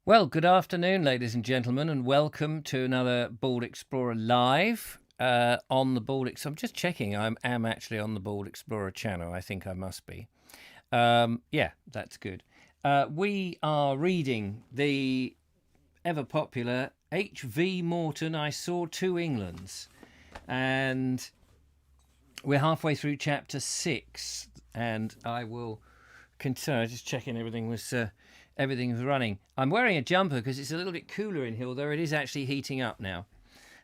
Well, good afternoon, ladies and gentlemen, and welcome to another Bald Explorer Live on the Bald Explorer. I'm just checking. I am actually on the Bald Explorer channel. I think I must be. Yeah, that's good. We are reading the ever-popular H.V. Morton, I Saw Two Englands. And we're halfway through chapter 6, and I will continue. Just checking everything's running. I'm wearing a jumper because it's a little bit cooler in here, although it is actually heating up now.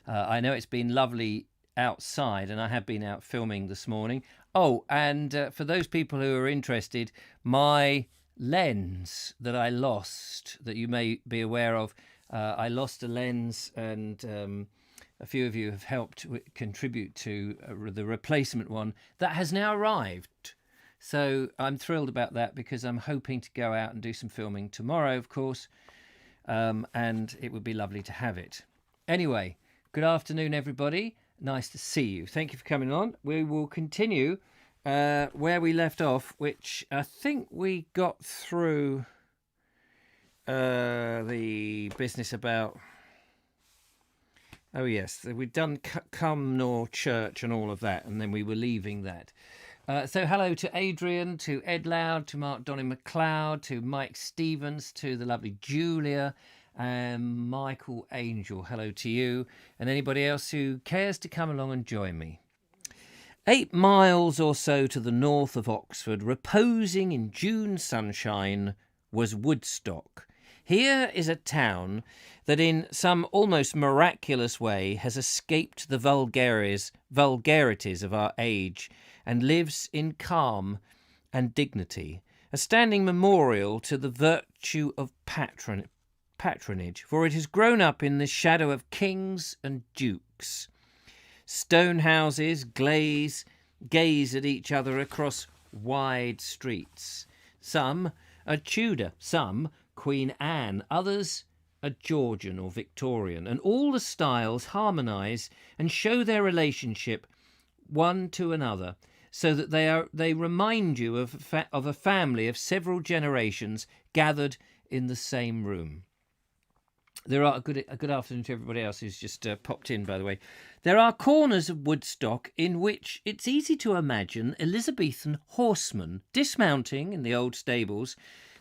I know it's been lovely outside, and I have been out filming this morning. Oh, and for those people who are interested, my lens that I lost, that you may be aware of, I lost a lens, and a few of you have helped contribute to the replacement one that has now arrived. So I'm thrilled about that because I'm hoping to go out and do some filming tomorrow, of course, and it would be lovely to have it. Anyway, good afternoon, everybody. Nice to see you. Thank you for coming on. We will continue where we left off, which I think we got through the business about... Oh, yes, we'd done Come Nor Church and all of that, and then we were leaving that. So hello to Adrian, to Ed Loud, to Mark Donny McLeod, to Mike Stevens, to the lovely Julia, and Michael Angel. Hello to you, and anybody else who cares to come along and join me. 8 miles or so to the north of Oxford, reposing in June sunshine, was Woodstock. Here is a town that in some almost miraculous way has escaped the vulgarities of our age and lives in calm and dignity, a standing memorial to the virtue of patronage, for it has grown up in the shadow of kings and dukes. Stone houses gaze at each other across wide streets. Some are Tudor, some Queen Anne, others are Georgian or Victorian, and all the styles harmonise and show their relationship one to another, so that they remind you of a family of several generations gathered in the same room. There are a good afternoon to everybody else who's just popped in, by the way. There are corners of Woodstock in which it's easy to imagine Elizabethan horsemen dismounting in the old stables.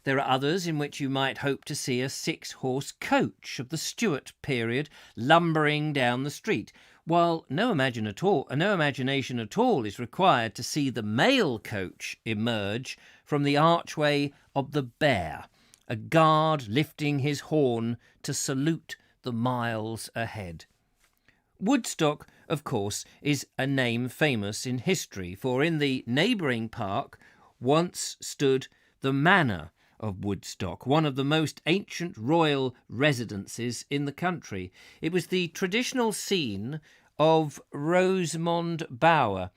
There are others in which you might hope to see a 6-horse coach of the Stuart period lumbering down the street, while no imagination at all is required to see the mail coach emerge from the archway of the Bear, a guard lifting his horn to salute the miles ahead. Woodstock, of course, is a name famous in history, for in the neighbouring park once stood the Manor of Woodstock, one of the most ancient royal residences in the country. It was the traditional scene of Rosamond Bower,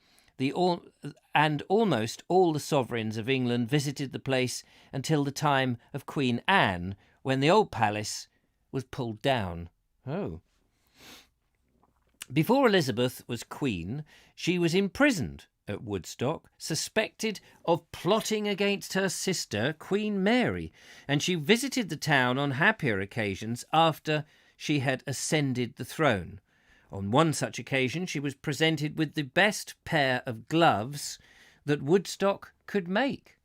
and almost all the sovereigns of England visited the place until the time of Queen Anne, when the old palace was pulled down. Oh. Before Elizabeth was queen, she was imprisoned at Woodstock, suspected of plotting against her sister, Queen Mary, and she visited the town on happier occasions after she had ascended the throne. On one such occasion, she was presented with the best pair of gloves that Woodstock could make.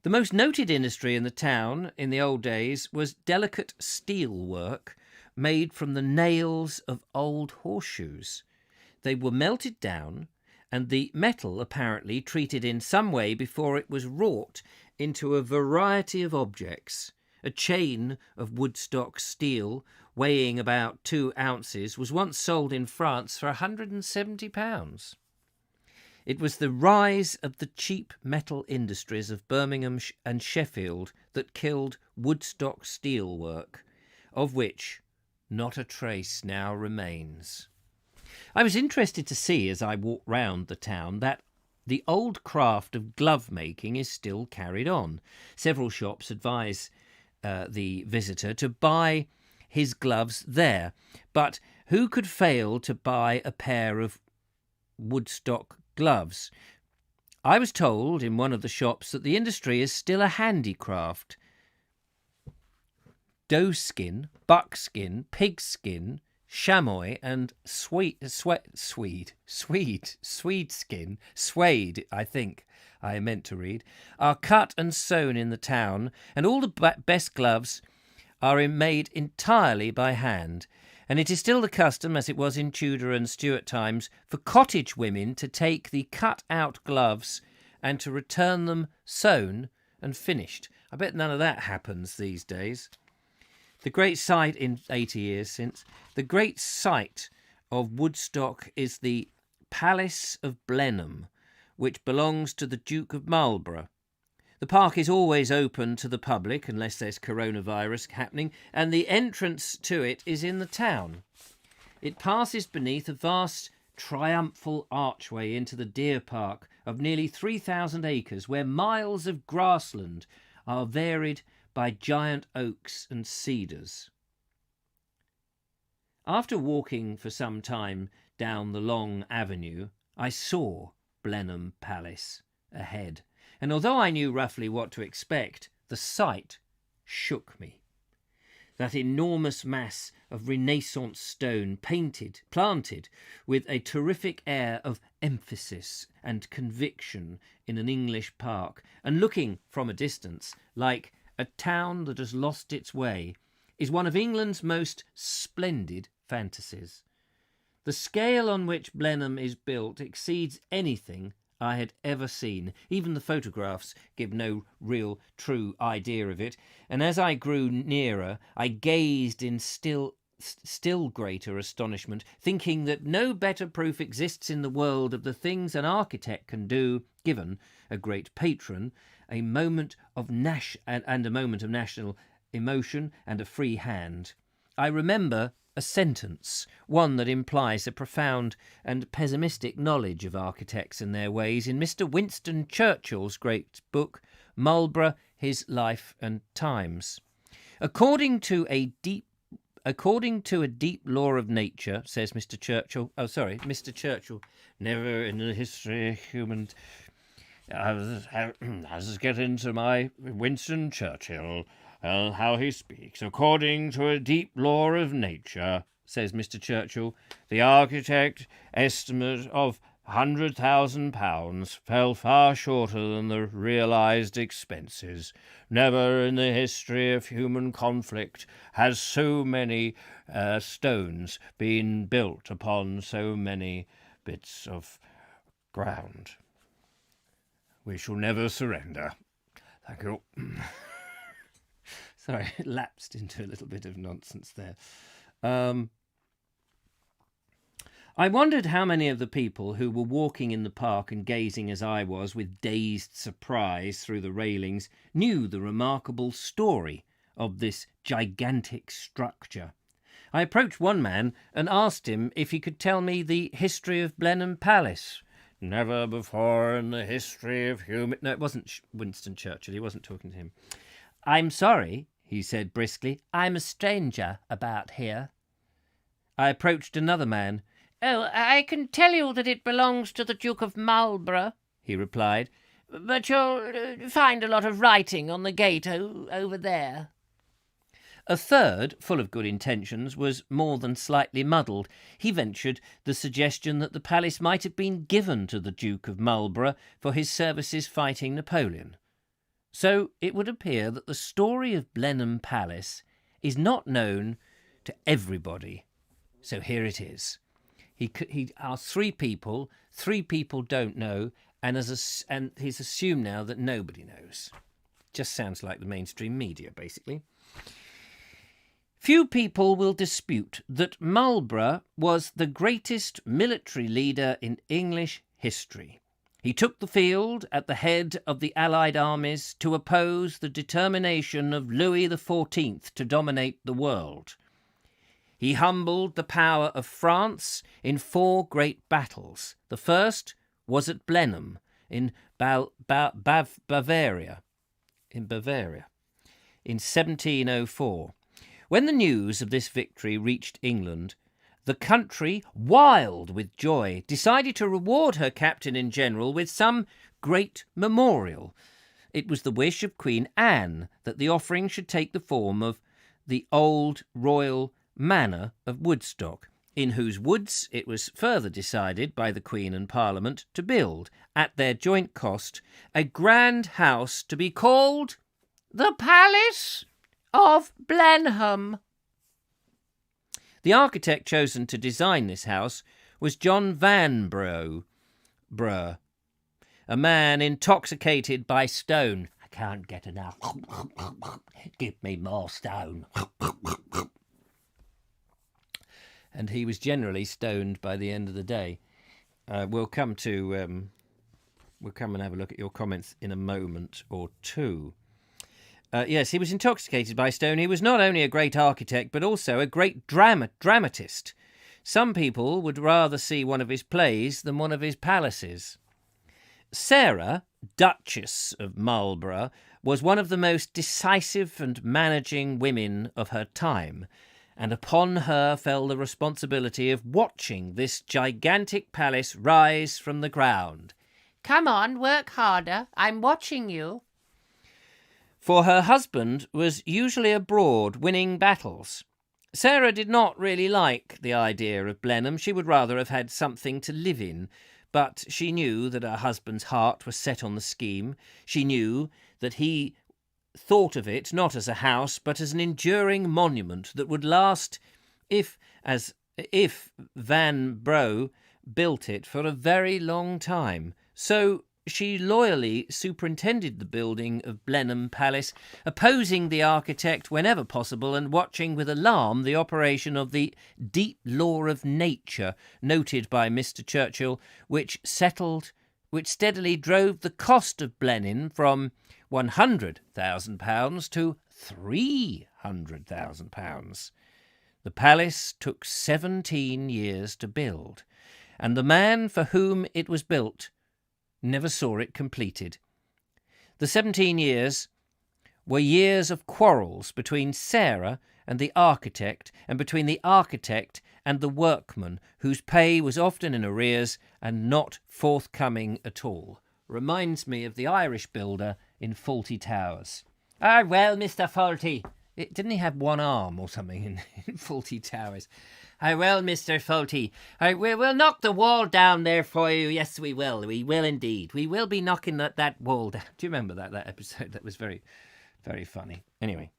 The most noted industry in the town in the old days was delicate steel work made from the nails of old horseshoes. They were melted down, and the metal apparently treated in some way before it was wrought into a variety of objects. A chain of Woodstock steel weighing about 2 ounces was once sold in France for £170. It was the rise of the cheap metal industries of Birmingham and Sheffield that killed Woodstock steelwork, of which not a trace now remains. I was interested to see, as I walked round the town, that the old craft of glove making is still carried on. Several shops advise the visitor to buy his gloves there, but who could fail to buy a pair of Woodstock gloves? I was told in one of the shops that the industry is still a handicraft. doeskin, buckskin, pigskin, chamois, and suede I think I meant to read, are cut and sewn in the town, and all the best gloves are made entirely by hand. And it is still the custom, as it was in Tudor and Stuart times, for cottage women to take the cut-out gloves and to return them sewn and finished. I bet none of that happens these days. The great sight in 80 years since, the great sight of Woodstock is the Palace of Blenheim, which belongs to the Duke of Marlborough. The park is always open to the public, unless there's coronavirus happening, and the entrance to it is in the town. It passes beneath a vast triumphal archway into the deer park of nearly 3,000 acres, where miles of grassland are varied by giant oaks and cedars. After walking for some time down the long avenue, I saw Blenheim Palace ahead, and although I knew roughly what to expect, the sight shook me. That enormous mass of Renaissance stone, planted with a terrific air of emphasis and conviction in an English park, and looking from a distance like a town that has lost its way, is one of England's most splendid fantasies. The scale on which Blenheim is built exceeds anything I had ever seen. Even the photographs give no real true idea of it, and as I grew nearer I gazed in still greater astonishment, thinking that no better proof exists in the world of the things an architect can do, given a great patron a moment of national emotion and a free hand. I remember a sentence, one that implies a profound and pessimistic knowledge of architects and their ways, in Mr. Winston Churchill's great book, Marlborough, His Life and Times. According to a deep law of nature, says Mr. Churchill, never in the history of human... Let's get into my Winston Churchill, how he speaks. According to a deep law of nature, says Mr. Churchill, the architect estimate of £100,000 fell far shorter than the realised expenses. Never in the history of human conflict has so many stones been built upon so many bits of ground. We shall never surrender. Thank you. Sorry, it lapsed into a little bit of nonsense there. I wondered how many of the people who were walking in the park and gazing as I was with dazed surprise through the railings knew the remarkable story of this gigantic structure. I approached one man and asked him if he could tell me the history of Blenheim Palace. Never before in the history of human... No, it wasn't Winston Churchill. He wasn't talking to him. I'm sorry, he said briskly. I'm a stranger about here. I approached another man. Oh, I can tell you that it belongs to the Duke of Marlborough, he replied. But you'll find a lot of writing on the gate over there. A third, full of good intentions, was more than slightly muddled. He ventured the suggestion that the palace might have been given to the Duke of Marlborough for his services fighting Napoleon. So it would appear that the story of Blenheim Palace is not known to everybody. So here it is. He asked three people don't know, and he's assumed now that nobody knows. Just sounds like the mainstream media, basically. Few people will dispute that Marlborough was the greatest military leader in English history. He took the field at the head of the Allied armies to oppose the determination of Louis XIV to dominate the world. He humbled the power of France in 4 great battles. The first was at Blenheim in Bavaria in 1704. When the news of this victory reached England, the country, wild with joy, decided to reward her captain in general with some great memorial. It was the wish of Queen Anne that the offering should take the form of the old royal manor of Woodstock, in whose woods it was further decided by the Queen and Parliament to build, at their joint cost, a grand house to be called the Palace of Blenheim. The architect chosen to design this house was John Vanbrugh, a man intoxicated by stone. I can't get enough. Give me more stone. And he was generally stoned by the end of the day. We'll come and have a look at your comments in a moment or two. Yes, he was intoxicated by stone. He was not only a great architect, but also a great dramatist. Some people would rather see one of his plays than one of his palaces. Sarah, Duchess of Marlborough, was one of the most decisive and managing women of her time, and upon her fell the responsibility of watching this gigantic palace rise from the ground. Come on, work harder. I'm watching you. For her husband was usually abroad winning battles. Sarah did not really like the idea of Blenheim. She would rather have had something to live in, but she knew that her husband's heart was set on the scheme. She knew that he thought of it not as a house, but as an enduring monument that would last if Vanbrugh built it for a very long time. So she loyally superintended the building of Blenheim Palace, opposing the architect whenever possible and watching with alarm the operation of the deep law of nature noted by Mr. Churchill, which steadily drove the cost of Blenheim from £100,000 to £300,000. The palace took 17 years to build, and the man for whom it was built never saw it completed. The 17 years were years of quarrels between Sarah and the architect, and between the architect and the workman, whose pay was often in arrears and not forthcoming at all. Reminds me of the Irish builder in Fawlty Towers. Ah, well, Mr. Fawlty. Didn't he have one arm or something in Fawlty Towers? Ah, well, Mr. Fawlty, we'll knock the wall down there for you. Yes, we will. We will indeed. We will be knocking that wall down. Do you remember that episode? That was very, very funny. Anyway,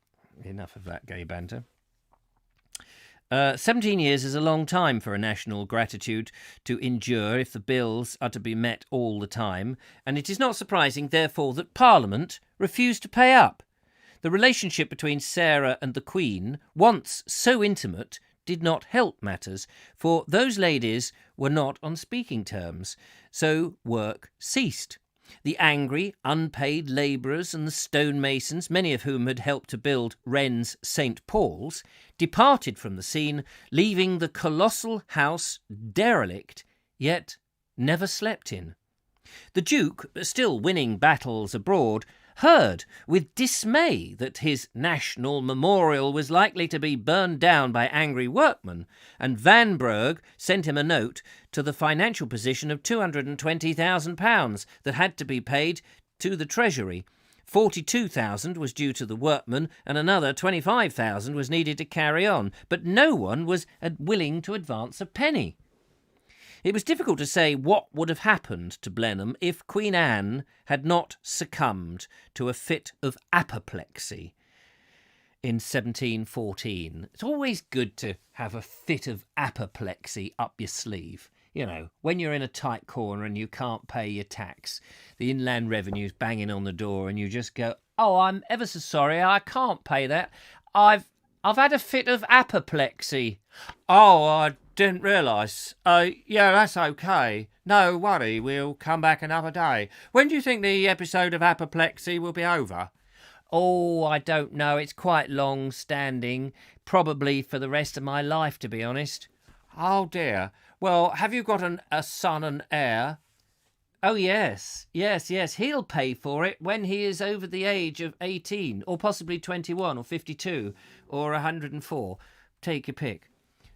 enough of that gay banter. 17 years is a long time for a national gratitude to endure if the bills are to be met all the time, and it is not surprising, therefore, that Parliament refused to pay up. The relationship between Sarah and the Queen, once so intimate, did not help matters, for those ladies were not on speaking terms, so work ceased. The angry, unpaid labourers and the stonemasons, many of whom had helped to build Wren's St. Paul's, departed from the scene, leaving the colossal house derelict, yet never slept in. The Duke, still winning battles abroad, heard with dismay that his national memorial was likely to be burned down by angry workmen, and Vanbrugh sent him a note to the financial position of £220,000 that had to be paid to the Treasury. £42,000 was due to the workmen, and another £25,000 was needed to carry on, but no one was willing to advance a penny. It was difficult to say what would have happened to Blenheim if Queen Anne had not succumbed to a fit of apoplexy in 1714. It's always good to have a fit of apoplexy up your sleeve. You know, when you're in a tight corner and you can't pay your tax, the Inland Revenue's banging on the door and you just go, "Oh, I'm ever so sorry, I can't pay that. I've had a fit of apoplexy." "Oh, I didn't realise. Yeah, that's okay. No worry, we'll come back another day. When do you think the episode of apoplexy will be over?" "Oh, I don't know. It's quite long-standing. Probably for the rest of my life, to be honest." "Oh, dear. Well, have you got a son and heir?" "Oh, yes. He'll pay for it when he is over the age of 18, or possibly 21, or 52, or 104. Take your pick."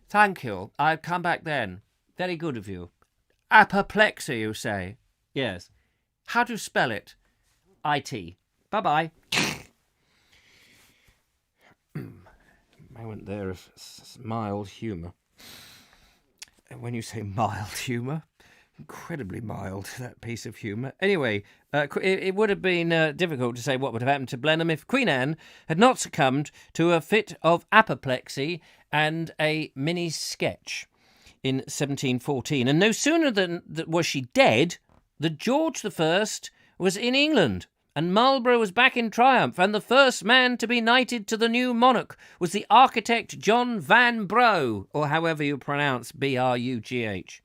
"Thank you. I'll come back then." "Very good of you." "Apoplexy, you say?" "Yes." "How do you spell it?" "IT. Bye-bye." moment there of mild humour. When you say mild humour, incredibly mild, that piece of humour. Anyway, it would have been difficult to say what would have happened to Blenheim if Queen Anne had not succumbed to a fit of apoplexy and a mini sketch in 1714. And no sooner than was she dead, that George I was in England, and Marlborough was back in triumph, and the first man to be knighted to the new monarch was the architect John Van Brugh, or however you pronounce Brugh.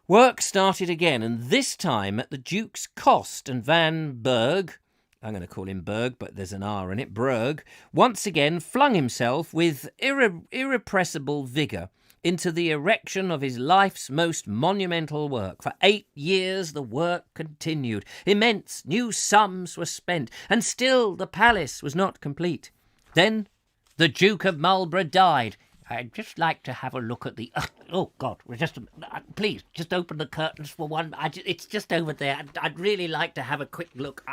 Work started again, and this time at the Duke's cost, and Van Berg, I'm going to call him Berg, but there's an R in it, Brugh, once again flung himself with irrepressible vigour into the erection of his life's most monumental work. For 8 years the work continued. Immense new sums were spent, and still the palace was not complete. Then the Duke of Marlborough died. I'd just like to have a look at the... Oh, God, please, just open the curtains for one... It's just over there. I'd really like to have a quick look.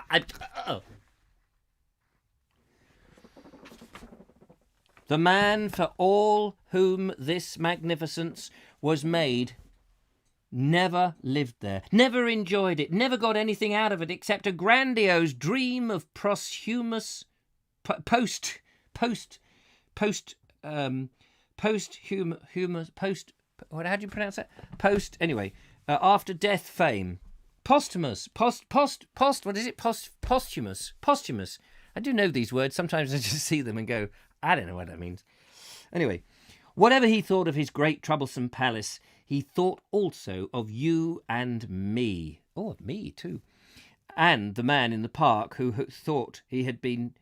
The man for all whom this magnificence was made never lived there, never enjoyed it, never got anything out of it except a grandiose dream of posthumous after death fame. Posthumous. I do know these words. Sometimes I just see them and go, I don't know what that means. Anyway, whatever he thought of his great troublesome palace, he thought also of you and me. Oh, of me too. And the man in the park who thought he had beaten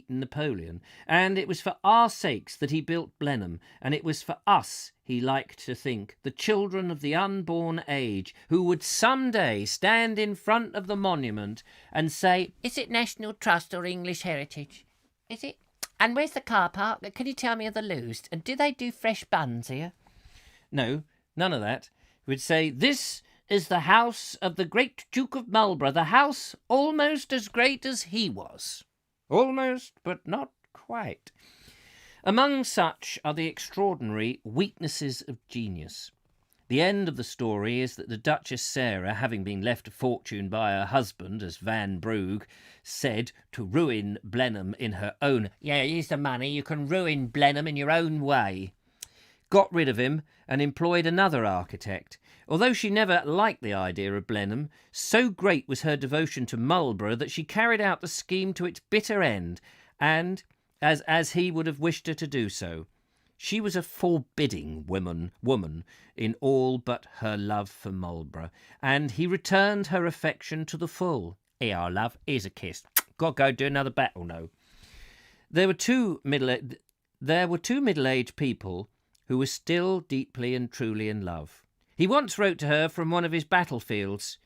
Napoleon. And it was for our sakes that he built Blenheim, and it was for us, he liked to think, the children of the unborn age, who would some day stand in front of the monument and say, "Is it National Trust or English Heritage? Is it? And where's the car park? Can you tell me of the loos? And do they do fresh buns here?" No, none of that. He would say, "This is the house of the great Duke of Marlborough, the house almost as great as he was." Almost, but not quite. Among such are the extraordinary weaknesses of genius. The end of the story is that the Duchess Sarah, having been left a fortune by her husband, as Van Brugh said, to ruin Blenheim in her own... Yeah, here's the money, you can ruin Blenheim in your own way. Got rid of him and employed another architect. Although she never liked the idea of Blenheim, so great was her devotion to Marlborough that she carried out the scheme to its bitter end, and as he would have wished her to do so. She was a forbidding woman in all but her love for Marlborough, and he returned her affection to the full. Here, love, here's a kiss. Got to go do another battle, no. There were two middle-aged people who were still deeply and truly in love. He once wrote to her from one of his battlefields,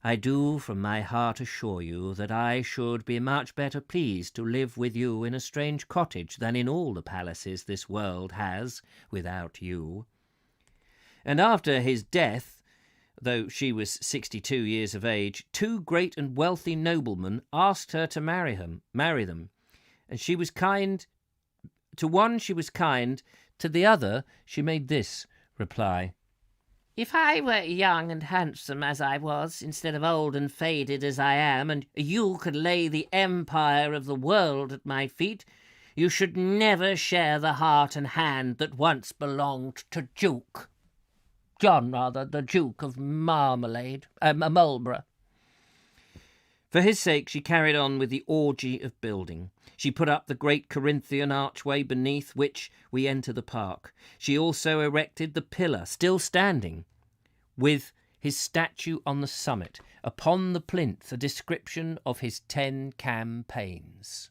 "I do from my heart assure you that I should be much better pleased to live with you in a strange cottage than in all the palaces this world has without you." And after his death, though she was 62 years of age, two great and wealthy noblemen asked her to marry them. And she was kind. To one she was kind, to the other she made this reply: "If I were young and handsome as I was, instead of old and faded as I am, and you could lay the empire of the world at my feet, you should never share the heart and hand that once belonged to the Duke of Marlborough." For his sake she carried on with the orgy of building. She put up the great Corinthian archway beneath which we enter the park. She also erected the pillar, still standing, with his statue on the summit, upon the plinth a description of his 10 campaigns.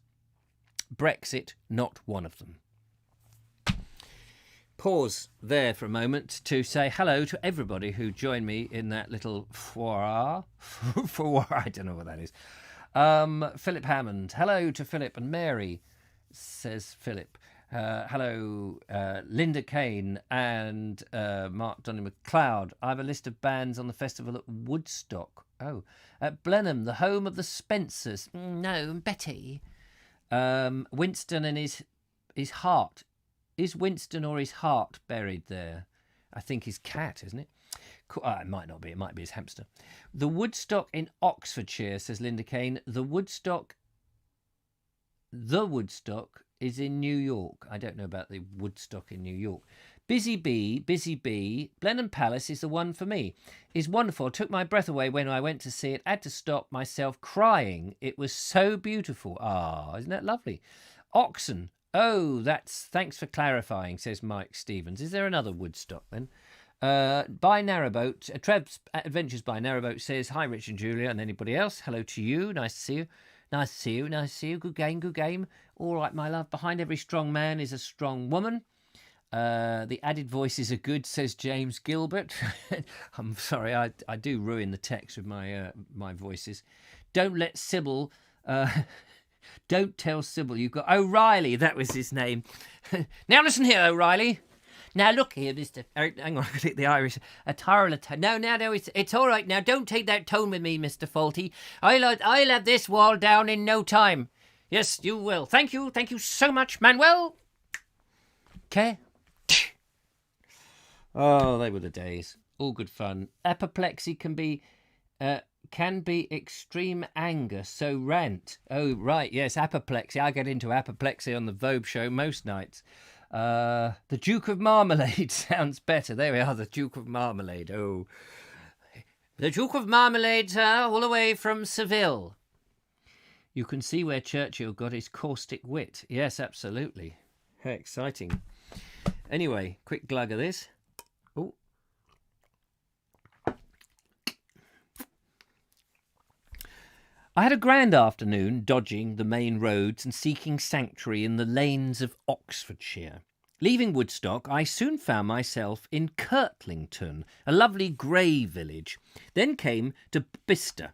Brexit not one of them. Pause there for a moment to say hello to everybody who joined me in that little foire. I don't know what that is. Philip Hammond. Hello to Philip and Mary, says Philip. Hello, Linda Kane and Mark Donny McLeod. I have a list of bands on the festival at Woodstock. Oh, at Blenheim, the home of the Spencers. No, Betty. Winston and his his heart. Is Winston or his heart buried there? I think his cat, isn't it? It might not be. It might be his hamster. The Woodstock in Oxfordshire, says Linda Kane. The Woodstock is in New York. I don't know about the Woodstock in New York. Busy Bee. Blenheim Palace is the one for me. It's wonderful. Took my breath away when I went to see it. Had to stop myself crying. It was so beautiful. Ah, isn't that lovely? Oxon. Oh, thanks for clarifying, says Mike Stevens. Is there another Woodstock then? By Narrowboat, Trev's Adventures by Narrowboat says, hi, Rich and Julia, and anybody else. Hello to you. Nice to see you. Nice to see you. Good game. All right, my love. Behind every strong man is a strong woman. The added voices are good, says James Gilbert. I'm sorry, I do ruin the text with my voices. Don't let Sybil... don't tell Sybil you've got... O'Reilly, that was his name. Now listen here, O'Reilly. Now look here, Mr... Hang on, I got the Irish. A tyrant. No, it's all right. Now don't take that tone with me, Mr. Faulty. I'll have this wall down in no time. Yes, you will. Thank you so much, Manuel. Okay. Oh, they were the days. All good fun. Apoplexy can be extreme anger, so rant. Oh, right, yes, apoplexy. I get into apoplexy on the Vogue show most nights. The Duke of Marmalade sounds better. There we are, the Duke of Marmalade. Oh, the Duke of Marmalade, all the way from Seville. You can see where Churchill got his caustic wit. Yes, absolutely. How exciting. Anyway, quick glug of this. Oh. I had a grand afternoon dodging the main roads and seeking sanctuary in the lanes of Oxfordshire. Leaving Woodstock, I soon found myself in Kirtlington, a lovely grey village, then came to Bicester,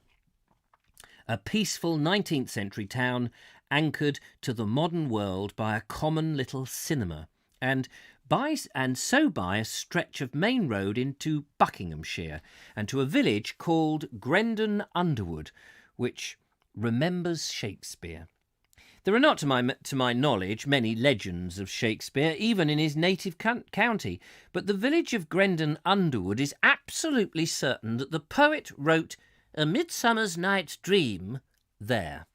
a peaceful 19th century town anchored to the modern world by a common little cinema, and so by a stretch of main road into Buckinghamshire, and to a village called Grendon Underwood, which remembers Shakespeare. There are not, to my knowledge, many legends of Shakespeare, even in his native county, but the village of Grendon Underwood is absolutely certain that the poet wrote A Midsummer's Night's Dream there.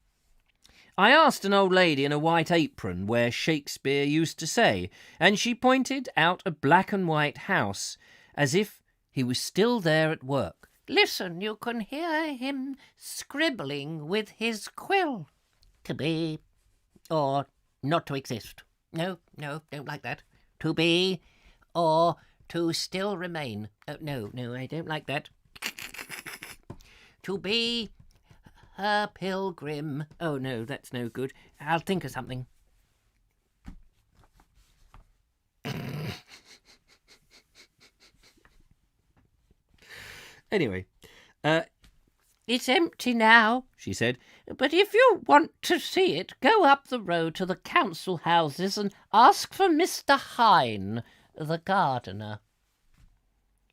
I asked an old lady in a white apron where Shakespeare used to say, and she pointed out a black and white house, as if he was still there at work. Listen, you can hear him scribbling with his quill. To be, or not to exist. No, don't like that. To be, or to still remain. No, I don't like that. To be a pilgrim. Oh, no, that's no good. I'll think of something. Anyway, it's empty now, she said, but if you want to see it, go up the road to the council houses and ask for Mr. Hine, the gardener.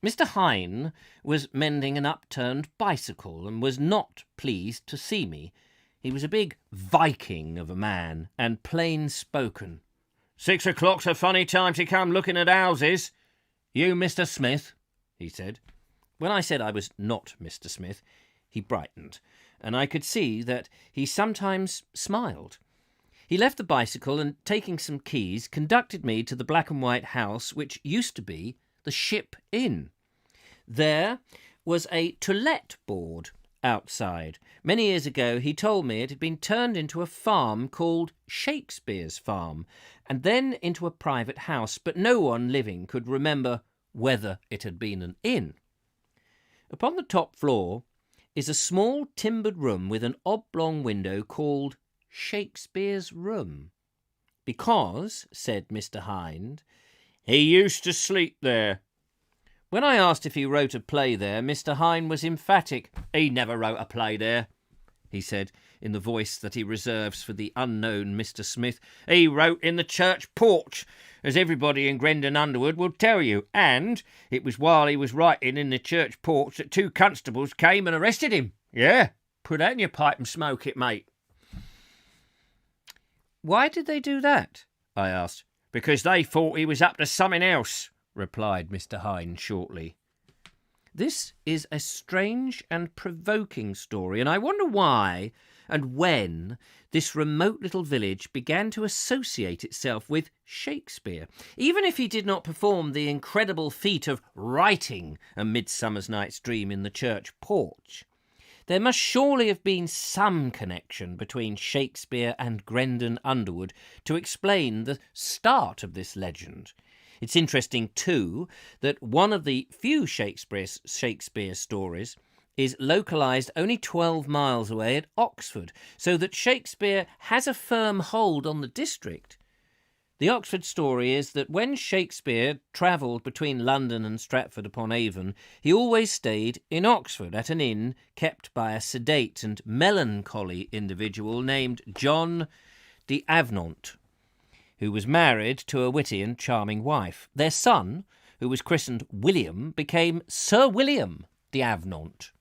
Mr. Hine was mending an upturned bicycle and was not pleased to see me. He was a big Viking of a man and plain-spoken. 6 o'clock's a funny time to come looking at houses. You, Mr. Smith, he said. When I said I was not Mr. Smith, he brightened, and I could see that he sometimes smiled. He left the bicycle and, taking some keys, conducted me to the black and white house which used to be the Ship Inn. There was a to let board outside. Many years ago he told me it had been turned into a farm called Shakespeare's Farm, and then into a private house, but no one living could remember whether it had been an inn. Upon the top floor is a small timbered room with an oblong window called Shakespeare's Room. Because, said Mr. Hind, he used to sleep there. When I asked if he wrote a play there, Mr. Hind was emphatic. He never wrote a play there, he said, in the voice that he reserves for the unknown Mr. Smith. He wrote in the church porch, as everybody in Grendon Underwood will tell you, and it was while he was writing in the church porch that 2 constables came and arrested him. Yeah, put that in your pipe and smoke it, mate. Why did they do that? I asked. Because they thought he was up to something else, replied Mr. Hind shortly. This is a strange and provoking story, and I wonder why and when this remote little village began to associate itself with Shakespeare, even if he did not perform the incredible feat of writing A Midsummer Night's Dream in the church porch. There must surely have been some connection between Shakespeare and Grendon Underwood to explain the start of this legend. It's interesting, too, that one of the few Shakespeare stories is localised only 12 miles away at Oxford, so that Shakespeare has a firm hold on the district. The Oxford story is that when Shakespeare travelled between London and Stratford-upon-Avon, he always stayed in Oxford at an inn kept by a sedate and melancholy individual named John de Avenant, who was married to a witty and charming wife. Their son, who was christened William, became Sir William de Avenant,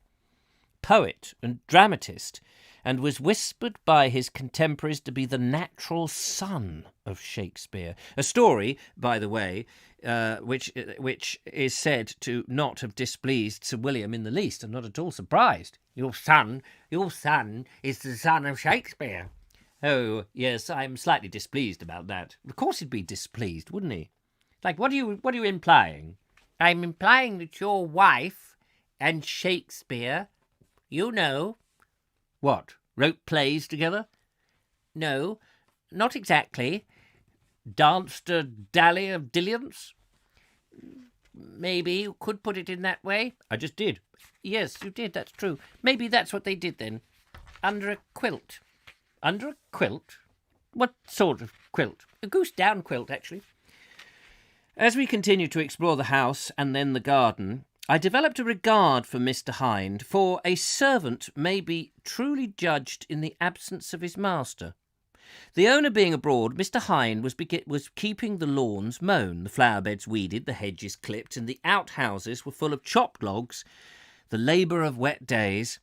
poet and dramatist, and was whispered by his contemporaries to be the natural son of Shakespeare. A story, by the way, which is said to not have displeased Sir William in the least. I'm not at all surprised. Your son is the son of Shakespeare. Oh, yes, I'm slightly displeased about that. Of course he'd be displeased, wouldn't he? Like, what are you implying? I'm implying that your wife and Shakespeare, you know... What, wrote plays together? No, not exactly. Danced a dally of dilliance? Maybe you could put it in that way. I just did. Yes, you did, that's true. Maybe that's what they did then. Under a quilt. Under a quilt? What sort of quilt? A goose-down quilt, actually. As we continued to explore the house and then the garden, I developed a regard for Mr. Hind, for a servant may be truly judged in the absence of his master. The owner being abroad, Mr. Hind was keeping the lawns mown, the flower beds weeded, the hedges clipped, and the outhouses were full of chopped logs, the labour of wet days.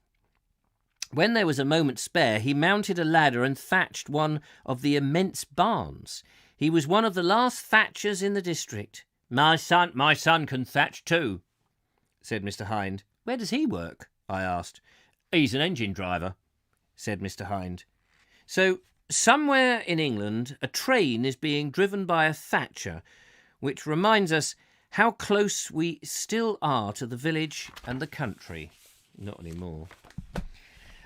When there was a moment spare, he mounted a ladder and thatched one of the immense barns. He was one of the last thatchers in the district. My son can thatch too, said Mr. Hind. Where does he work? I asked. He's an engine driver, said Mr. Hind. So, somewhere in England, a train is being driven by a thatcher, which reminds us how close we still are to the village and the country. Not anymore.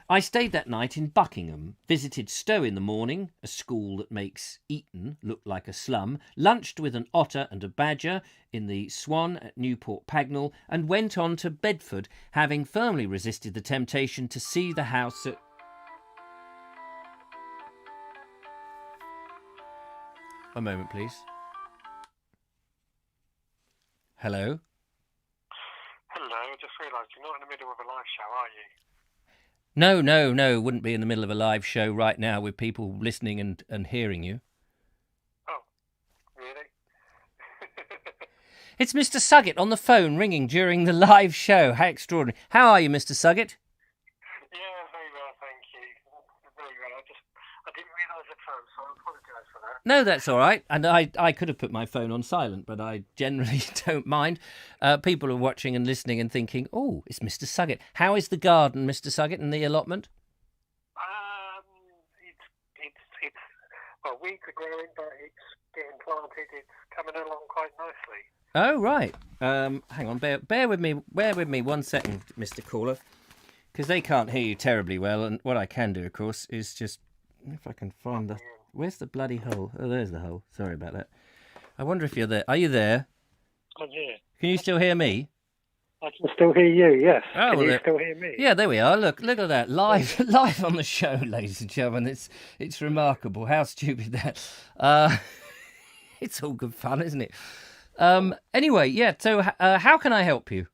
I stayed that night in Buckingham, visited Stowe in the morning, a school that makes Eton look like a slum, lunched with an otter and a badger in the Swan at Newport Pagnell, and went on to Bedford, having firmly resisted the temptation to see the house at... A moment, please. Hello? Hello, I just realised you're not in the middle of a live show, are you? No, wouldn't be in the middle of a live show right now with people listening and hearing you. Oh, really? It's Mr. Suggett on the phone ringing during the live show. How extraordinary. How are you, Mr. Suggett? Yeah, very well, thank you. Very well. I didn't realise the phone, so I apologise for that. No, that's all right. And I could have put my phone on silent, but I generally don't mind. People are watching and listening and thinking, oh, it's Mr. Suggett. How is the garden, Mr. Suggett, and the allotment? It's well, weeds are growing, but it's getting planted. It's coming along quite nicely. Oh, right. Hang on, bear with me 1 second, Mr. Caller, because they can't hear you terribly well. And what I can do, of course, is just, if I can find the... Where's the bloody hole? Oh, there's the hole. Sorry about that. I wonder if you're there. Are you there? I'm here. Can you still hear me? I can still hear you, yes. Oh, can well, you still hear me? Yeah, there we are. Look at that. Live on the show, ladies and gentlemen. It's remarkable. How stupid that. It's all good fun, isn't it? Anyway, yeah, so how can I help you?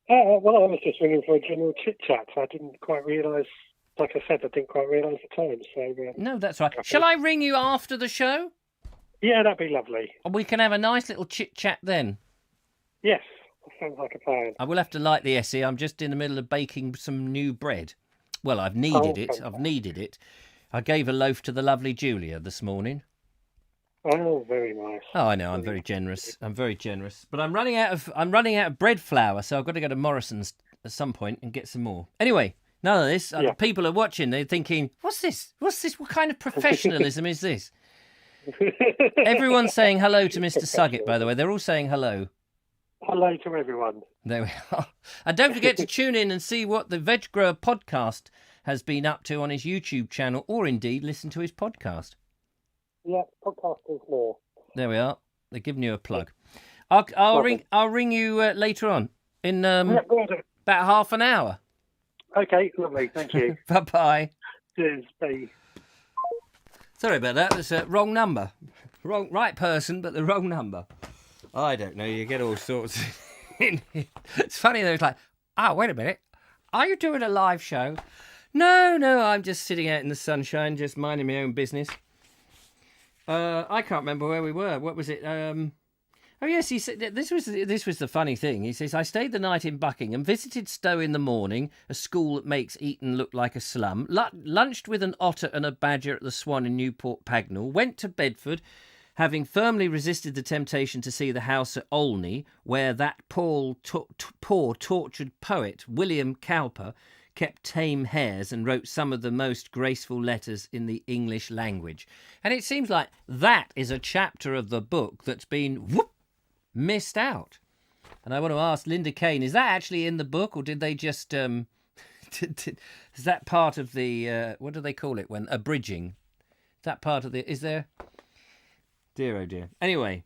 Well, I was just ringing for a general chit-chat. I didn't quite realise... Like I said, I didn't quite realise the time, so... No, that's right. Shall I ring you after the show? Yeah, that'd be lovely. And we can have a nice little chit-chat then. Yes, that sounds like a plan. I will have to light the Essie. I'm just in the middle of baking some new bread. Well, I've needed it. I gave a loaf to the lovely Julia this morning. Oh, very nice. Oh, I know. I'm very generous. But I'm running out of bread flour, so I've got to go to Morrison's at some point and get some more. Anyway, none of this. The people are watching. They're thinking, "What's this? What's this? What kind of professionalism is this?" Everyone's saying hello to Mr. Suggett, by the way. They're all saying hello. Hello to everyone. There we are. And don't forget to tune in and see what the Veg Grower podcast has been up to on his YouTube channel, or indeed listen to his podcast. Yeah, podcast is more. There we are. They're giving you a plug. I'll ring you later on in about half an hour. Okay, lovely. Thank you. Bye-bye. Cheers. Bye. Sorry about that. That's a wrong number. Right person, but the wrong number. I don't know. You get all sorts. It's funny though. It's like, wait a minute. Are you doing a live show? No, I'm just sitting out in the sunshine, just minding my own business. I can't remember where we were. What was it? Oh yes, he said this was the funny thing. He says, I stayed the night in Buckingham, visited Stowe in the morning, a school that makes Eton look like a slum, lunched with an otter and a badger at the Swan in Newport Pagnell, went to Bedford, having firmly resisted the temptation to see the house at Olney, where that poor tortured poet, William Cowper, kept tame hares and wrote some of the most graceful letters in the English language. And it seems like that is a chapter of the book that's been missed out. And I want to ask Linda Kane, is that actually in the book, or did they just... is that part of the... what do they call it when... abridging? Is that part of the... Is there... Dear, oh dear. Anyway...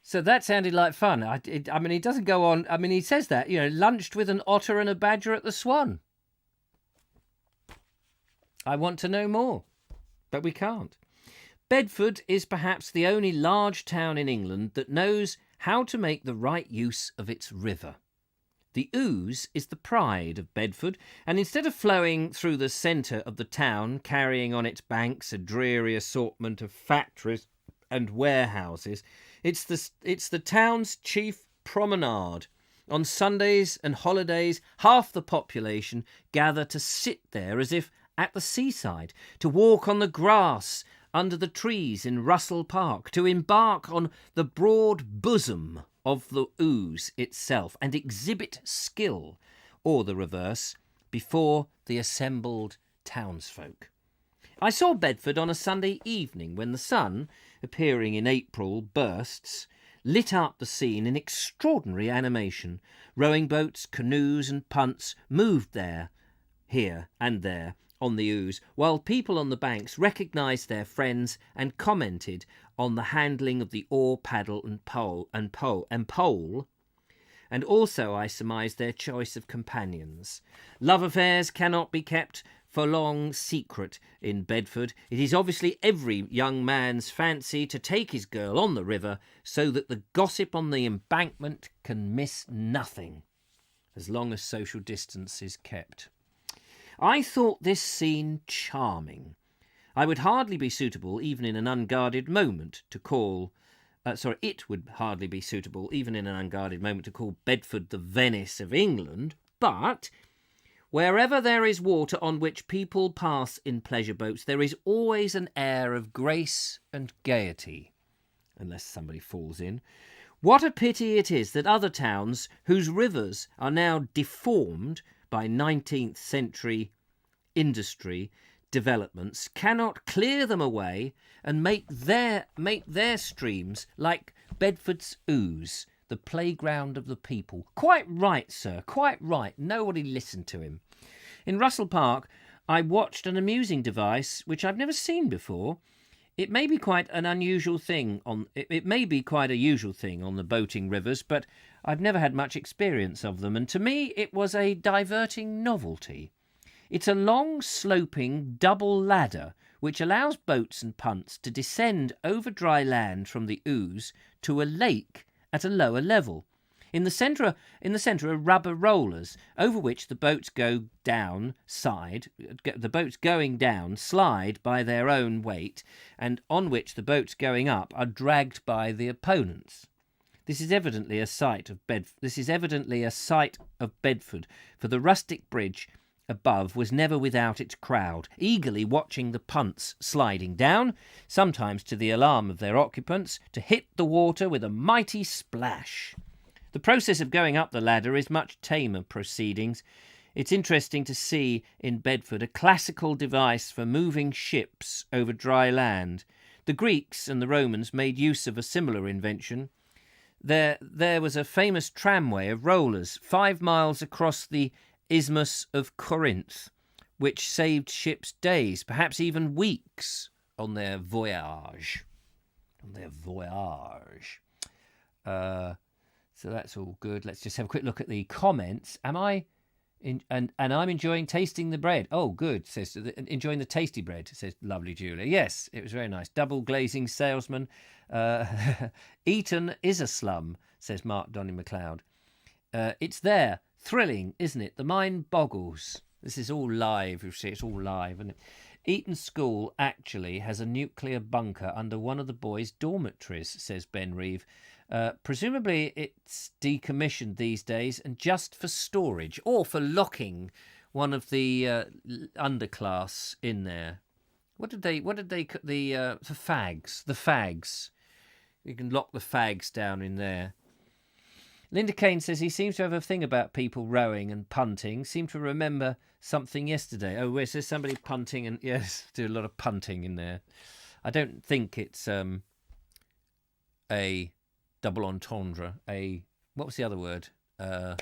So that sounded like fun. I mean, he doesn't go on... I mean, he says that, lunched with an otter and a badger at the Swan. I want to know more, but we can't. Bedford is perhaps the only large town in England that knows how to make the right use of its river. The Ouse is the pride of Bedford, and instead of flowing through the centre of the town, carrying on its banks a dreary assortment of factories and warehouses, it's the town's chief promenade. On Sundays and holidays, half the population gather to sit there as if at the seaside, to walk on the grass under the trees in Russell Park, to embark on the broad bosom of the Ouse itself and exhibit skill, or the reverse, before the assembled townsfolk. I saw Bedford on a Sunday evening when the sun, appearing in April bursts, lit up the scene in extraordinary animation. Rowing boats, canoes and punts moved there, here and there on the Ouse, while people on the banks recognised their friends and commented on the handling of the oar, paddle and pole, and also I surmised their choice of companions. Love affairs cannot be kept for long secret in Bedford. It is obviously every young man's fancy to take his girl on the river so that the gossip on the embankment can miss nothing, as long as social distance is kept. I thought this scene charming. I would hardly be suitable, even in an unguarded moment, to call... it would hardly be suitable, even in an unguarded moment, to call Bedford the Venice of England, but... wherever there is water on which people pass in pleasure boats, there is always an air of grace and gaiety, unless somebody falls in. What a pity it is that other towns, whose rivers are now deformed by 19th century industry developments, cannot clear them away and make their streams like Bedford's Ouse, the playground of the people. Quite right, sir, quite right. Nobody listened to him. In Russell Park, I watched an amusing device which I've never seen before. It may be quite an unusual thing it may be quite a usual thing on the boating rivers, but I've never had much experience of them, and to me it was a diverting novelty. It's a long, sloping double ladder which allows boats and punts to descend over dry land from the Ouse to a lake at a lower level. In the centre are rubber rollers over which the boats going down slide by their own weight, and on which the boats going up are dragged by the opponents. This is evidently a sight of Bedford, for the rustic bridge above was never without its crowd, eagerly watching the punts sliding down, sometimes to the alarm of their occupants, to hit the water with a mighty splash. The process of going up the ladder is much tamer proceedings. It's interesting to see in Bedford a classical device for moving ships over dry land. The Greeks and the Romans made use of a similar invention. There was a famous tramway of rollers 5 miles across the Isthmus of Corinth, which saved ships days, perhaps even weeks, on their voyage. So that's all good. Let's just have a quick look at the comments. And I'm enjoying tasting the bread. Oh, good. Says enjoying the tasty bread. Says lovely Julia. Yes, it was very nice. Double glazing salesman. Eton is a slum. Says Mark Donny MacLeod. It's there. Thrilling, isn't it? The mind boggles. This is all live. You see, it's all live, isn't it? Eton School actually has a nuclear bunker under one of the boys' dormitories. Says Ben Reeve. Presumably it's decommissioned these days and just for storage or for locking one of the underclass in there. For fags? The fags. You can lock the fags down in there. Linda Kane says he seems to have a thing about people rowing and punting. Seem to remember something yesterday. Oh, where says somebody punting and yes, do a lot of punting in there. I don't think it's a double entendre. What was the other word? Where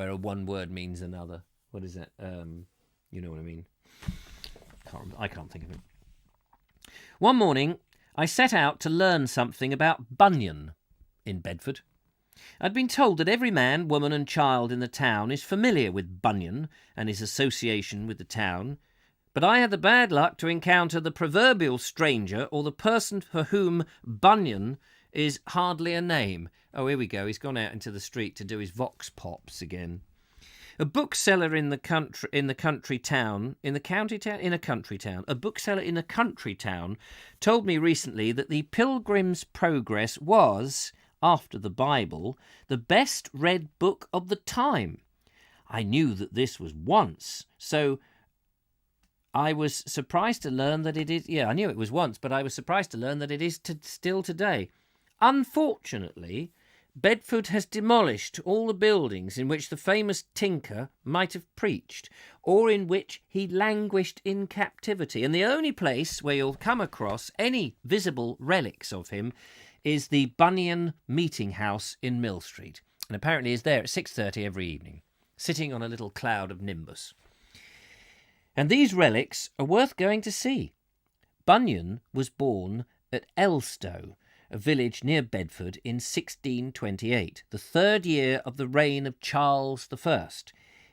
a one word means another. What is it? You know what I mean. I can't think of it. One morning, I set out to learn something about Bunyan in Bedford. I'd been told that every man, woman and child in the town is familiar with Bunyan and his association with the town, but I had the bad luck to encounter the proverbial stranger or the person for whom Bunyan is hardly a name. Oh, here we go. He's gone out into the street to do his vox pops again. A bookseller in a country town told me recently that the Pilgrim's Progress was, after the Bible, the best read book of the time. I knew that this was once, so I was surprised to learn that it is... Yeah, I knew it was once, but I was surprised to learn that it is still today. Unfortunately, Bedford has demolished all the buildings in which the famous tinker might have preached, or in which he languished in captivity, and the only place where you'll come across any visible relics of him is the Bunyan Meeting House in Mill Street, and apparently is there at 6:30 every evening, sitting on a little cloud of nimbus. And these relics are worth going to see. Bunyan was born at Elstow, a village near Bedford, in 1628, the third year of the reign of Charles I.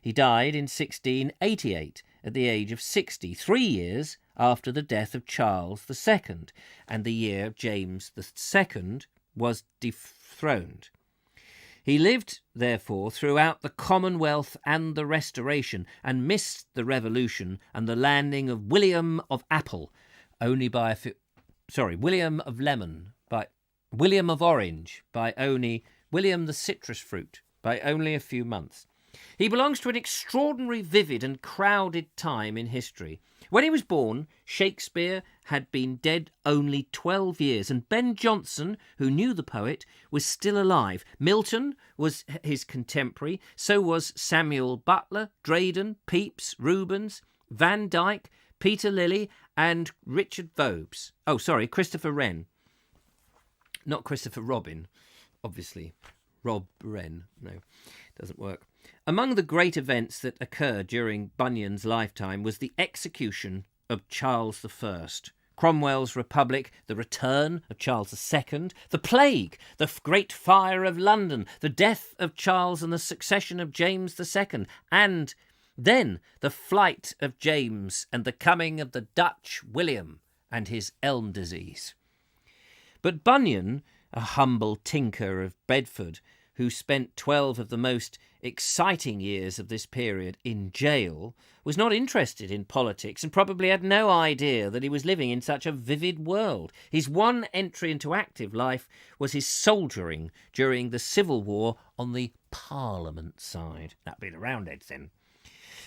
He died in 1688 at the age of 60, 3 years after the death of Charles II, and the year James II was dethroned. He lived, therefore, throughout the Commonwealth and the Restoration, and missed the Revolution and the landing of William of Apple only by William of Lemon, by William of Orange, by only William the citrus fruit, by only a few months. He belongs to an extraordinary, vivid and crowded time in history. When he was born, Shakespeare had been dead only 12 years, and Ben Jonson, who knew the poet, was still alive. Milton was his contemporary, so was Samuel Butler, Drayden, Pepys, Rubens, Van Dyck, Peter Lilly, and Richard Vobes. Oh, sorry, Christopher Wren. Not Christopher Robin, obviously. Rob Wren. No, doesn't work. Among the great events that occurred during Bunyan's lifetime was the execution of Charles I, Cromwell's Republic, the return of Charles II, the plague, the Great Fire of London, the death of Charles and the succession of James II, and then the flight of James and the coming of the Dutch William and his elm disease. But Bunyan, a humble tinker of Bedford, who spent 12 of the most exciting years of this period in jail, was not interested in politics and probably had no idea that he was living in such a vivid world. His one entry into active life was his soldiering during the Civil War on the Parliament side. That'd be the Roundheads then.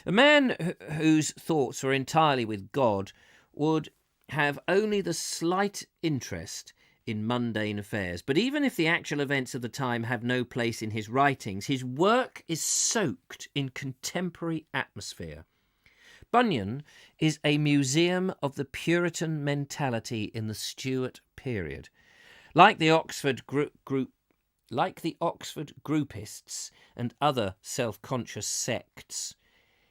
A man whose thoughts were entirely with God would have only the slight interest in mundane affairs. But even if the actual events of the time have no place in his writings, his work is soaked in contemporary atmosphere. Bunyan is a museum of the Puritan mentality in the Stuart period. Like the Oxford groupists and other self-conscious sects,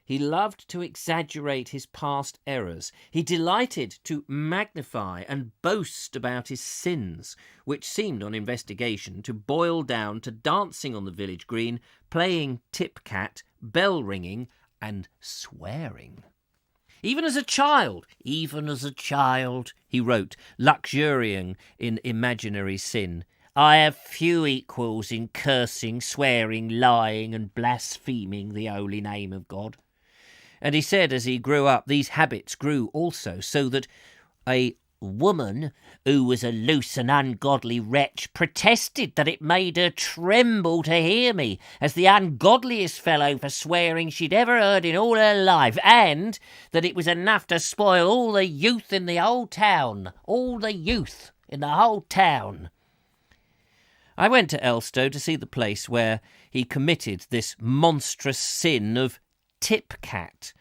he loved to exaggerate his past errors. He delighted to magnify and boast about his sins, which seemed on investigation to boil down to dancing on the village green, playing tip-cat, bell-ringing and swearing. Even as a child, he wrote, luxuriating in imaginary sin, I have few equals in cursing, swearing, lying and blaspheming the holy name of God. And he said as he grew up, these habits grew also, so that a woman who was a loose and ungodly wretch protested that it made her tremble to hear me, as the ungodliest fellow for swearing she'd ever heard in all her life, and that it was enough to spoil all the youth in the whole town. I went to Elstow to see the place where he committed this monstrous sin of tip-cat,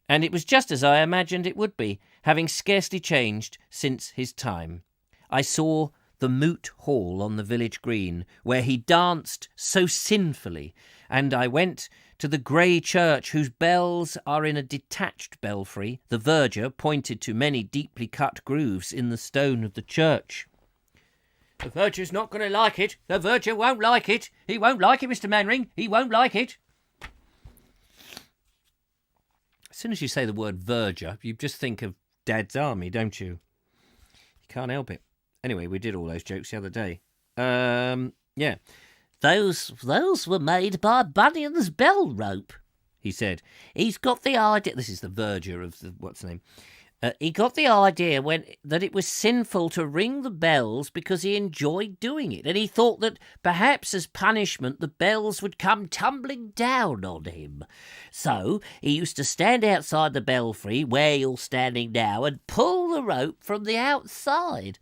and it was just as I imagined it would be, having scarcely changed since his time. I saw the Moot Hall on the village green, where he danced so sinfully, and I went to the grey church whose bells are in a detached belfry. The verger pointed to many deeply cut grooves in the stone of the church. The verger's not going to like it. The verger won't like it. He won't like it, Mr. Mannering. He won't like it. As soon as you say the word verger, you just think of Dad's Army, don't you? You can't help it. Anyway, we did all those jokes the other day. Yeah. Those were made by Bunyan's bell rope, he said. He's got the idea... This is the verger of the... What's the name? He got the idea that it was sinful to ring the bells because he enjoyed doing it, and he thought that perhaps as punishment the bells would come tumbling down on him. So he used to stand outside the belfry, where you're standing now, and pull the rope from the outside.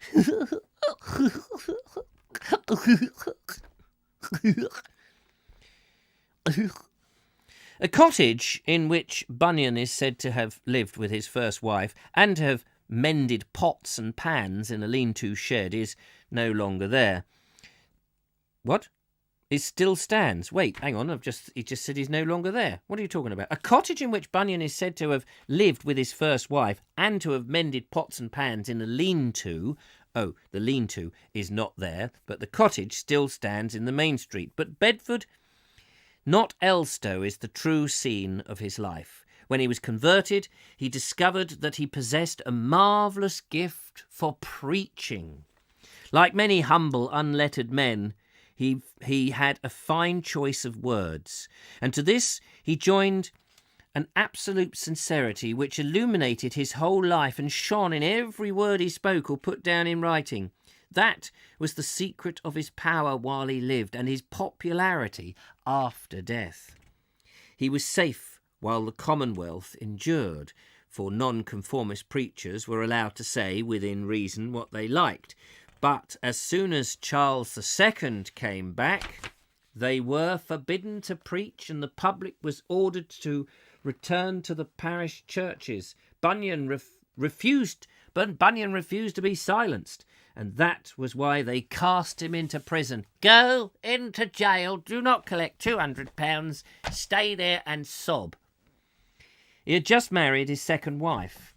A cottage in which Bunyan is said to have lived with his first wife and to have mended pots and pans in a lean-to shed is no longer there. What? It still stands. Wait, hang on, he just said he's no longer there. What are you talking about? A cottage in which Bunyan is said to have lived with his first wife and to have mended pots and pans in a lean-to. Oh, the lean-to is not there, but the cottage still stands in the main street. But Bedford... Not Elstow is the true scene of his life. When he was converted, he discovered that he possessed a marvellous gift for preaching. Like many humble, unlettered men, he had a fine choice of words, and to this he joined an absolute sincerity which illuminated his whole life and shone in every word he spoke or put down in writing. That was the secret of his power while he lived and his popularity after death. He was safe while the Commonwealth endured, for nonconformist preachers were allowed to say within reason what they liked. But as soon as Charles II came back, they were forbidden to preach and the public was ordered to return to the parish churches. Bunyan refused to be silenced. And that was why they cast him into prison. Go into jail, do not collect £200, stay there and sob. He had just married his second wife,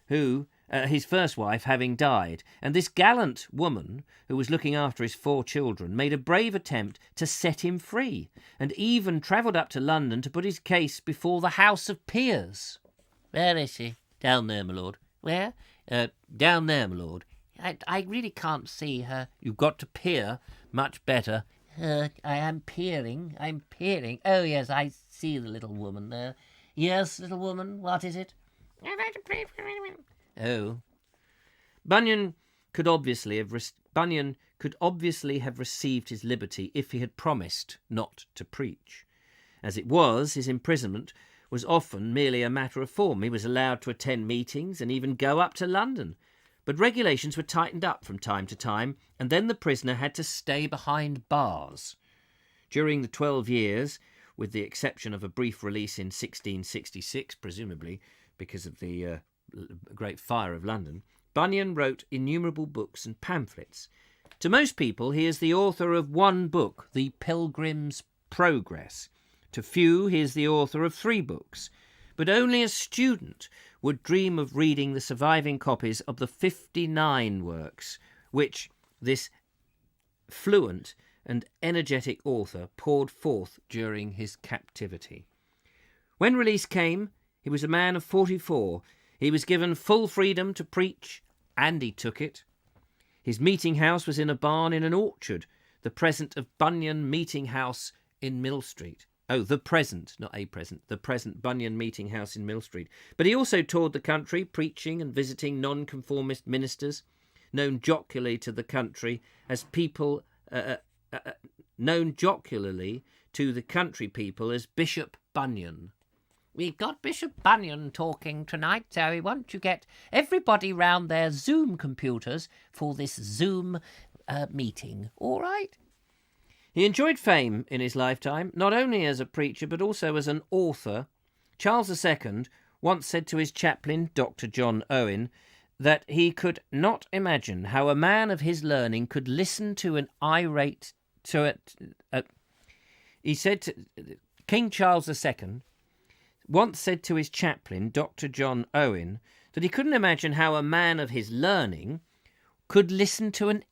his first wife having died, and this gallant woman, who was looking after his 4 children, made a brave attempt to set him free, and even travelled up to London to put his case before the House of Peers. Where is she? Down there, my lord. Where? Down there, my lord. I really can't see her. You've got to peer much better. I am peering. I'm peering. Oh, yes, I see the little woman there. Yes, little woman, what is it? I'd like to pray for anyone. Oh. Bunyan could obviously have received his liberty if he had promised not to preach. As it was, his imprisonment was often merely a matter of form. He was allowed to attend meetings and even go up to London. But regulations were tightened up from time to time, and then the prisoner had to stay behind bars. During the 12 years, with the exception of a brief release in 1666, presumably because of the Great Fire of London, Bunyan wrote innumerable books and pamphlets. To most people, he is the author of one book, The Pilgrim's Progress. To few, he is the author of 3 books. But only a student would dream of reading the surviving copies of the 59 works which this fluent and energetic author poured forth during his captivity. When release came, he was a man of 44. He was given full freedom to preach, and he took it. His meeting house was in a barn in an orchard, the present of Bunyan Meeting House in Mill Street. Oh, the present, not a present, the present Bunyan Meeting House in Mill Street. But he also toured the country, preaching and visiting nonconformist ministers, known jocularly to the country as people, known jocularly to the country people as Bishop Bunyan. We've got Bishop Bunyan talking tonight, so we want to get everybody round their Zoom computers for this Zoom meeting, all right? He enjoyed fame in his lifetime, not only as a preacher but also as an author. Charles II once said to his chaplain, Dr. John Owen, that he could not imagine how a man of his learning could listen to an irate... He said to King Charles II once said to his chaplain, Dr. John Owen, that he couldn't imagine how a man of his learning could listen to an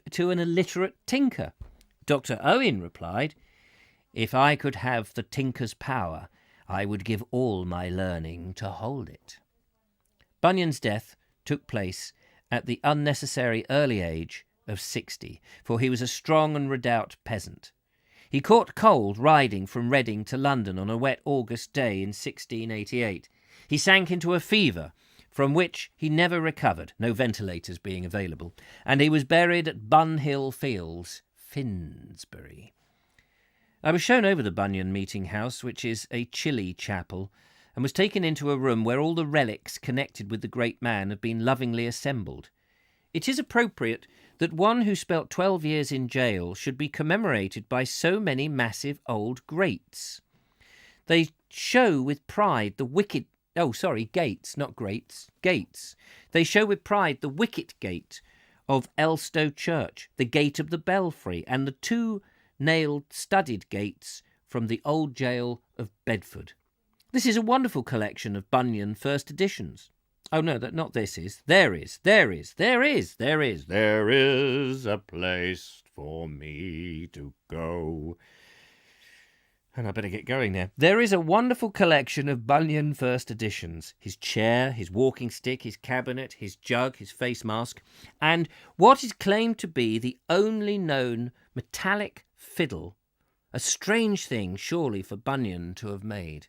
illiterate tinker. Dr. Owen replied, "If I could have the tinker's power, I would give all my learning to hold it." Bunyan's death took place at the unnecessary early age of 60, for he was a strong and redoubt peasant. He caught cold riding from Reading to London on a wet August day in 1688. He sank into a fever from which he never recovered, no ventilators being available, and he was buried at Bunhill Fields, Finsbury. I was shown over the Bunyan Meeting House, which is a chilly chapel, and was taken into a room where all the relics connected with the great man have been lovingly assembled. It is appropriate that one who spent 12 years in jail should be commemorated by so many massive old grates. They show with pride the wicket... gates, not grates. Gates. They show with pride the wicket gate of Elstow Church, the gate of the belfry, and the 2 nailed studded gates from the old jail of Bedford. This is a wonderful collection of Bunyan first editions. Oh no, not this is. There is a place for me to go. And I better get going now. There is a wonderful collection of Bunyan first editions. His chair, his walking stick, his cabinet, his jug, his face mask, and what is claimed to be the only known metallic fiddle. A strange thing, surely, for Bunyan to have made.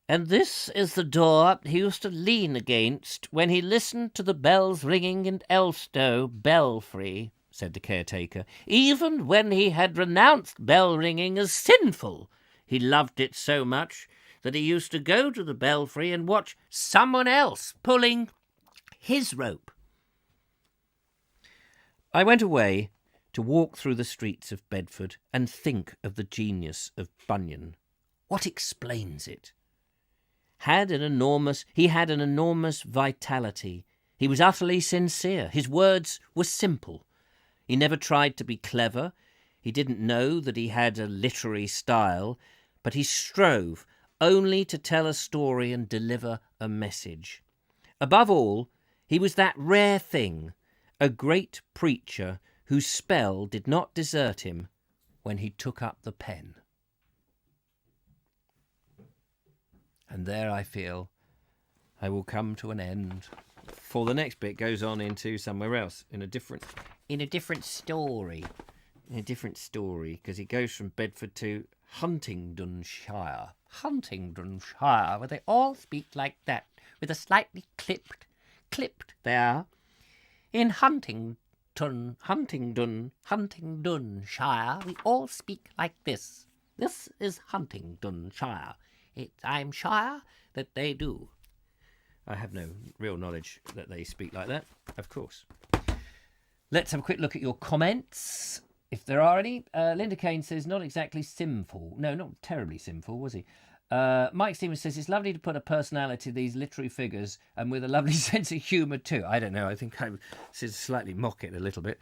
And this is the door he used to lean against when he listened to the bells ringing in Elstow belfry, said the caretaker. Even when he had renounced bell ringing as sinful, he loved it so much that he used to go to the belfry and watch someone else pulling his rope. I went away to walk through the streets of Bedford and think of the genius of Bunyan. What explains it? He had an enormous vitality. He was utterly sincere. His words were simple. He never tried to be clever. He didn't know that he had a literary style, but he strove only to tell a story and deliver a message. Above all, he was that rare thing, a great preacher whose spell did not desert him when he took up the pen. And there I feel I will come to an end, for the next bit goes on into somewhere else, in a different story. In a different story, because it goes from Bedford to Huntingdonshire. Huntingdonshire, where they all speak like that, with a slightly clipped there. In Huntingdonshire, we all speak like this. This is Huntingdonshire. I'm sure that they do. I have no real knowledge that they speak like that, of course. Let's have a quick look at your comments, if there are any. Linda Kane says, not exactly sinful. No, not terribly sinful, was he? Mike Stevens says, it's lovely to put a personality to these literary figures and with a lovely sense of humour too. I don't know, I think I should slightly mock it a little bit.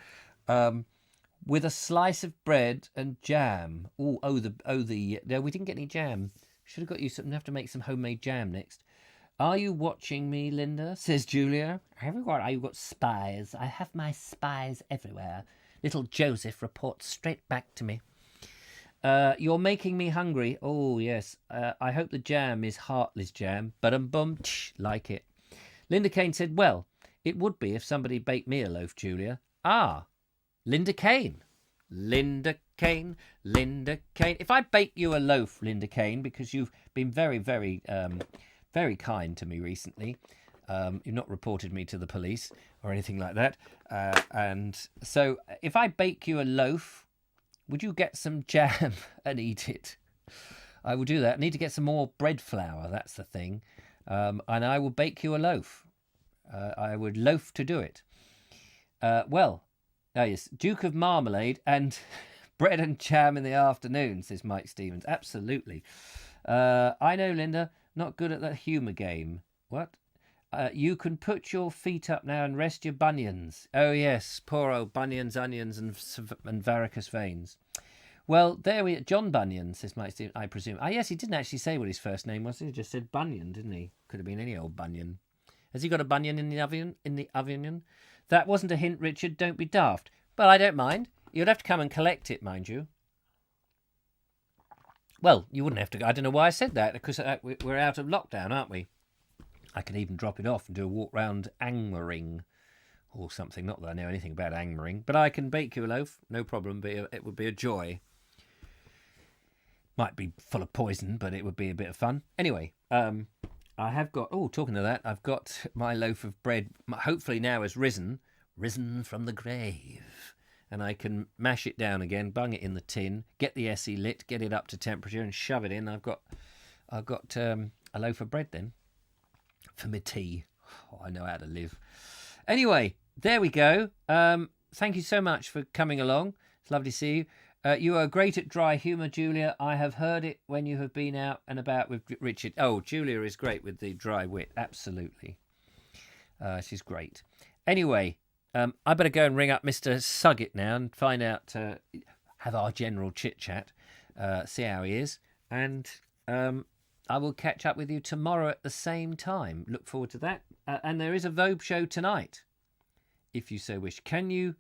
With a slice of bread and jam. No, we didn't get any jam. Should have got you something. Have to make some homemade jam next. Are you watching me, Linda? Says Julia. I've got spies. I have my spies everywhere. Little Joseph reports straight back to me. You're making me hungry. Oh, yes. I hope the jam is Hartley's jam. Bum, like it. Linda Kane said, well, it would be if somebody baked me a loaf, Julia. Ah, Linda Kane. Linda Kane. If I bake you a loaf, Linda Kane, because you've been very, very, very kind to me recently. You've not reported me to the police or anything like that. And so if I bake you a loaf, would you get some jam and eat it? I will do that. I need to get some more bread flour. That's the thing. And I will bake you a loaf. I would loaf to do it. Yes, Duke of Marmalade and bread and jam in the afternoon, says Mike Stevens. Absolutely. I know, Linda, not good at that humour game. What? You can put your feet up now and rest your bunions. Oh, yes, poor old bunions, onions, and varicose veins. Well, there we are. John Bunyan, says Mike Stevens, I presume. Ah, yes, he didn't actually say what his first name was. He just said Bunyan, didn't he? Could have been any old Bunyan. Has he got a bunion in the oven? That wasn't a hint, Richard. Don't be daft. Well, I don't mind. You'd have to come and collect it, mind you. Well, you wouldn't have to. I don't know why I said that, because we're out of lockdown, aren't we? I can even drop it off and do a walk round Angmering or something. Not that I know anything about Angmering, but I can bake you a loaf, no problem. But it would be a joy. Might be full of poison, but it would be a bit of fun. Anyway, I have got... Oh, talking of that, I've got my loaf of bread, hopefully now has risen from the grave. And I can mash it down again, bung it in the tin, get the SE lit, get it up to temperature and shove it in. I've got a loaf of bread then for my tea. Oh, I know how to live. Anyway, there we go. Thank you so much for coming along. It's lovely to see you. You are great at dry humour, Julia. I have heard it when you have been out and about with Richard. Oh, Julia is great with the dry wit. Absolutely. She's great. Anyway, I better go and ring up Mr. Suggett now and find out, have our general chit-chat, see how he is. And I will catch up with you tomorrow at the same time. Look forward to that. And there is a Vogue show tonight, if you so wish. Can you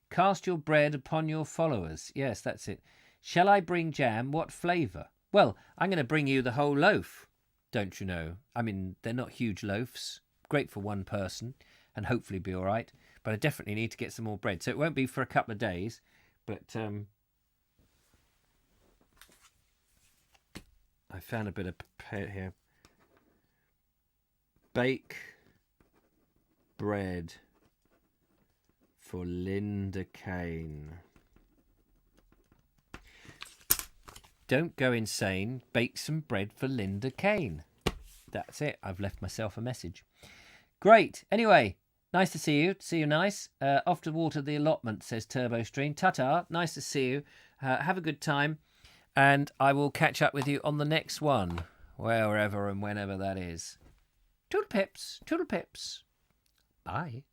cast your bread upon your followers? Yes, that's it. Shall I bring jam? What flavour? Well, I'm going to bring you the whole loaf, don't you know? I mean, they're not huge loaves. Great for one person and hopefully be all right. But I definitely need to get some more bread. So it won't be for a couple of days. But I found a bit of here. Bake bread for Linda Kane. Don't go insane. Bake some bread for Linda Kane. That's it. I've left myself a message. Great. Anyway, nice to see you. See you nice. Off to water the allotment, says Turbo Stream. Ta-ta. Nice to see you. Have a good time. And I will catch up with you on the next one, wherever and whenever that is. Toodle pips. Toodle pips. Bye.